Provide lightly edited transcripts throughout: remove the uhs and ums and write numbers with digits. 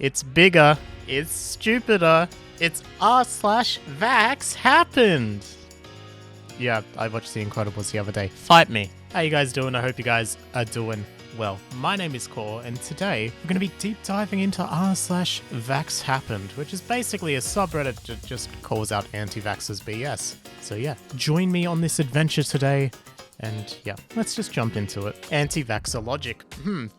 It's bigger. It's stupider. It's r/VaxxHappened. Yeah, I watched The Incredibles the other day. Fight me. How you guys doing? I hope you guys are doing well. My name is Core, and today we're going to be deep diving into r/VaxxHappened, which is basically a subreddit that just calls out anti-vaxxers BS. So yeah, join me on this adventure today. And yeah, let's just jump into it. Anti-vaxxer logic.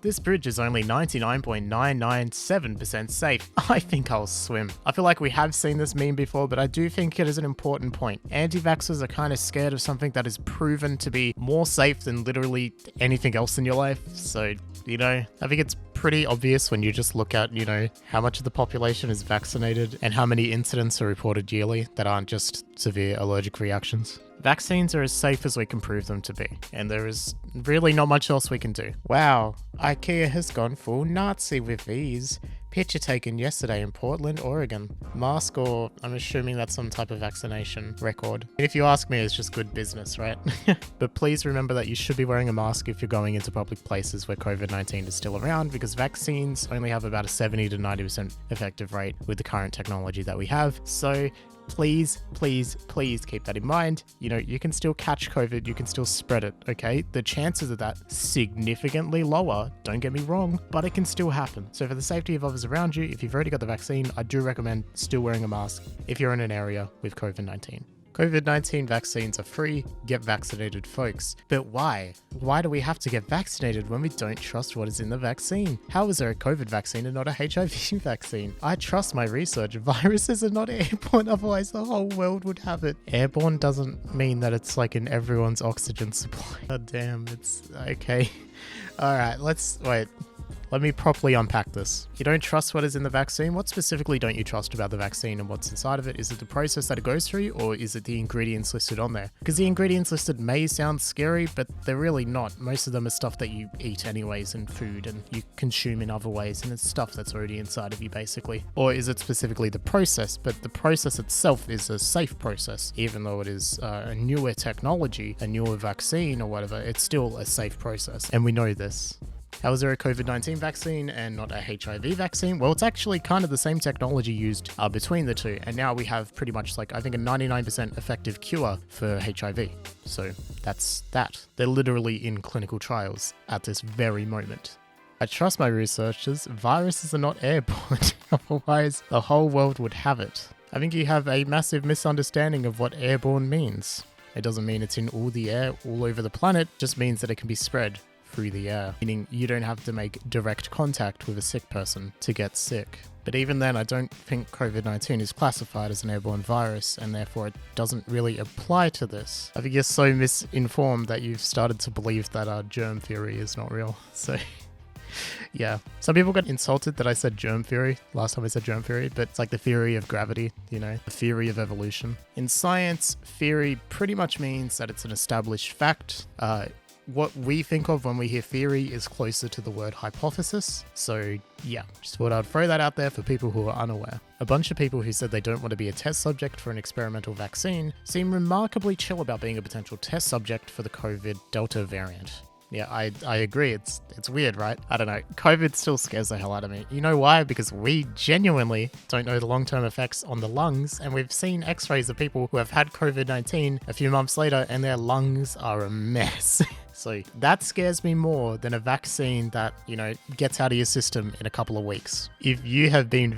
This bridge is only 99.997% safe. I think I'll swim. I feel like we have seen this meme before, but I do think it is an important point. Anti-vaxxers are kind of scared of something that is proven to be more safe than literally anything else in your life. So, you know, I think it's pretty obvious when you just look at, you know, how much of the population is vaccinated and how many incidents are reported yearly that aren't just severe allergic reactions. Vaccines are as safe as we can prove them to be, and there is really not much else we can do. Wow, IKEA has gone full Nazi with these. Picture taken yesterday in Portland, Oregon. Mask, or I'm assuming that's some type of vaccination record. If you ask me, it's just good business, right? But please remember that you should be wearing a mask if you're going into public places where COVID-19 is still around, because vaccines only have about a 70 to 90% effective rate with the current technology that we have. So please, please, please keep that in mind. You know, you can still catch COVID, you can still spread it, okay? The chances of that significantly lower, don't get me wrong, but it can still happen. So for the safety of others around you, if you've already got the vaccine, I do recommend still wearing a mask if you're in an area with COVID-19. COVID-19 vaccines are free. Get vaccinated, folks. But why? Why do we have to get vaccinated when we don't trust what is in the vaccine? How is there a COVID vaccine and not a HIV vaccine? I trust my research. Viruses are not airborne, otherwise the whole world would have it. Airborne doesn't mean that it's like in everyone's oxygen supply. God damn, it's okay. Alright, wait. Let me properly unpack this. You don't trust what is in the vaccine? What specifically don't you trust about the vaccine and what's inside of it? Is it the process that it goes through, or is it the ingredients listed on there? Because the ingredients listed may sound scary, but they're really not. Most of them are stuff that you eat anyways in food and you consume in other ways, and it's stuff that's already inside of you basically. Or is it specifically the process? But the process itself is a safe process. Even though it is a newer technology, a newer vaccine or whatever, it's still a safe process. And we know this. How is there a COVID-19 vaccine and not a HIV vaccine? Well, it's actually kind of the same technology used between the two. And now we have pretty much like, I think, a 99% effective cure for HIV. So that's that. They're literally in clinical trials at this very moment. I trust my researchers. Viruses are not airborne. Otherwise, the whole world would have it. I think you have a massive misunderstanding of what airborne means. It doesn't mean it's in all the air all over the planet. It just means that it can be spread through the air, meaning you don't have to make direct contact with a sick person to get sick. But even then, I don't think COVID-19 is classified as an airborne virus, and therefore it doesn't really apply to this. I think you're so misinformed that you've started to believe that germ theory is not real. So yeah, some people got insulted that I said germ theory last time I said germ theory, but it's like the theory of gravity, you know, the theory of evolution. In science, theory pretty much means that it's an established fact. What we think of when we hear theory is closer to the word hypothesis. So yeah, just thought I'd throw that out there for people who are unaware. A bunch of people who said they don't want to be a test subject for an experimental vaccine seem remarkably chill about being a potential test subject for the COVID Delta variant. Yeah, I agree. It's weird, right? I don't know. COVID still scares the hell out of me. You know why? Because we genuinely don't know the long-term effects on the lungs, and we've seen x-rays of people who have had COVID-19 a few months later and their lungs are a mess. So that scares me more than a vaccine that, you know, gets out of your system in a couple of weeks. If you have been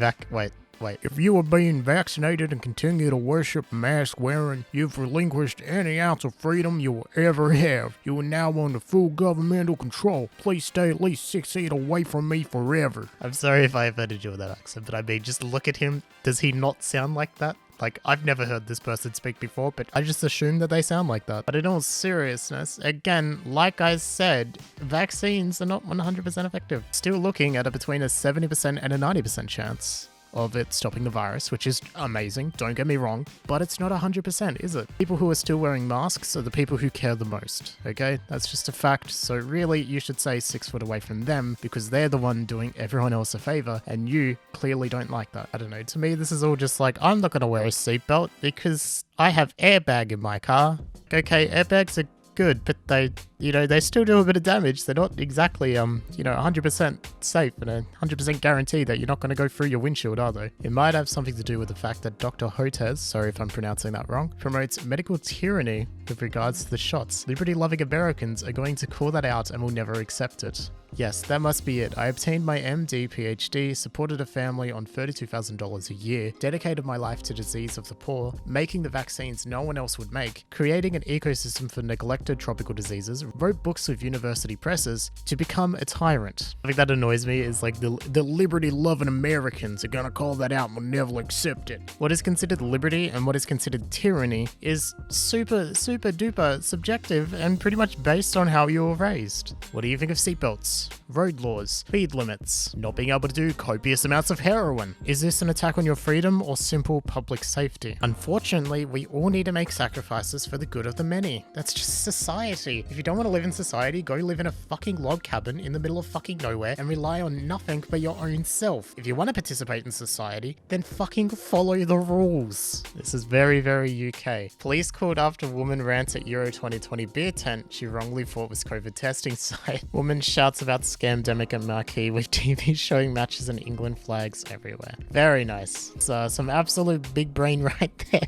if you are being vaccinated and continue to worship mask wearing, you've relinquished any ounce of freedom you will ever have. You are now under full governmental control. Please stay at least 6 feet away from me forever. I'm sorry if I offended you with that accent, but I mean, just look at him. Does he not sound like that? Like, I've never heard this person speak before, but I just assume that they sound like that. But in all seriousness, again, like I said, vaccines are not 100% effective. Still looking at between a 70% and a 90% chance of it stopping the virus, which is amazing, don't get me wrong, but it's not 100%, is it? People who are still wearing masks are the people who care the most, okay? That's just a fact, so really you should stay 6 foot away from them because they're the one doing everyone else a favor, and you clearly don't like that. I don't know, to me this is all just like, I'm not gonna wear a seatbelt because I have airbag in my car. Okay, airbags are good, but they you know, they still do a bit of damage. They're not exactly, you know, 100% safe and 100% guaranteed that you're not going to go through your windshield, are they? It might have something to do with the fact that Dr. Hotez, sorry if I'm pronouncing that wrong, promotes medical tyranny with regards to the shots. Liberty-loving Americans are going to call that out and will never accept it. Yes, that must be it. I obtained my MD, PhD, supported a family on $32,000 a year, dedicated my life to disease of the poor, making the vaccines no one else would make, creating an ecosystem for neglected tropical diseases, wrote books with university presses to become a tyrant. I think that annoys me is like the liberty-loving Americans are gonna call that out and will never accept it. What is considered liberty and what is considered tyranny is super duper subjective and pretty much based on how you were raised. What do you think of seatbelts? Road laws, speed limits, not being able to do copious amounts of heroin? Is this an attack on your freedom or simple public safety? Unfortunately, we all need to make sacrifices for the good of the many. That's just society. If you don't want to live in society, go live in a fucking log cabin in the middle of fucking nowhere and rely on nothing but your own self. If you want to participate in society, then fucking follow the rules. This is very, very UK. Police called after woman rants at Euro 2020 beer tent she wrongly thought was COVID testing site. Woman shouts about scamdemic at marquee with TV showing matches and England flags everywhere. Very nice. So some absolute big brain right there.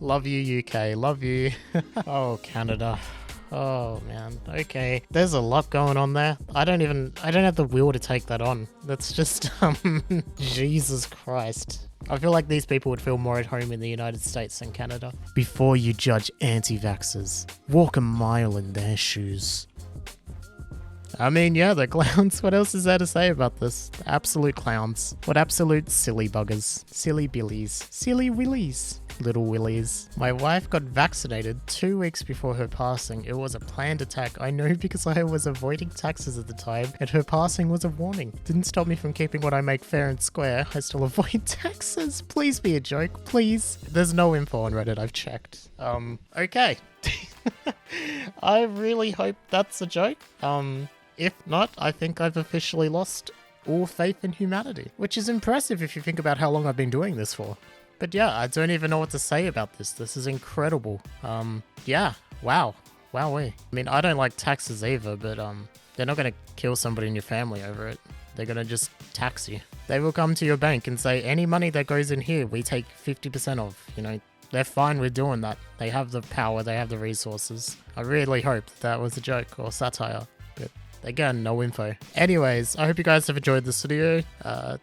Love you, UK. Love you. Oh, Canada. Oh man, okay. There's a lot going on there. I don't have the will to take that on. That's just, Jesus Christ. I feel like these people would feel more at home in the United States than Canada. Before you judge anti-vaxxers, walk a mile in their shoes. I mean, yeah, they're clowns. What else is there to say about this? Absolute clowns. What absolute silly buggers. Silly billies. Silly willies. Little willies. My wife got vaccinated 2 weeks before her passing. It was a planned attack. I know because I was avoiding taxes at the time, and her passing was a warning. Didn't stop me from keeping what I make fair and square. I still avoid taxes. Please be a joke, please. There's no info on Reddit, I've checked. Okay. I really hope that's a joke. If not, I think I've officially lost all faith in humanity, which is impressive if you think about how long I've been doing this for. But yeah, I don't even know what to say about this. This is incredible. Yeah, wow. Wowee. I mean, I don't like taxes either, but they're not gonna kill somebody in your family over it. They're gonna just tax you. They will come to your bank and say, any money that goes in here, we take 50% of, you know. They're fine with doing that. They have the power, they have the resources. I really hope that was a joke or satire, but again, no info. Anyways, I hope you guys have enjoyed this video.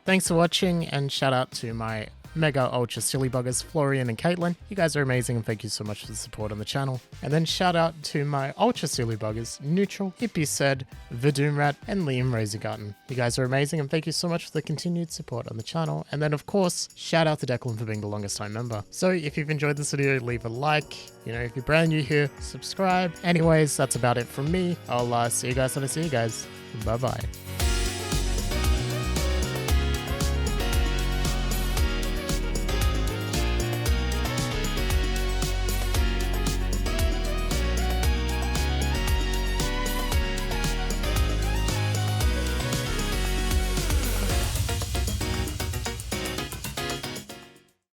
Thanks for watching, and shout out to my mega ultra silly buggers, Florian and Caitlin. You guys are amazing, and thank you so much for the support on the channel. And then shout out to my ultra silly buggers, Neutral, Hippie Said, Vidumrat, and Liam Rosengarten. You guys are amazing, and thank you so much for the continued support on the channel. And then of course, shout out to Declan for being the longest time member. So if you've enjoyed this video, leave a like. You know, if you're brand new here, subscribe. Anyways, that's about it from me. I'll see you guys when I see you guys. Bye bye.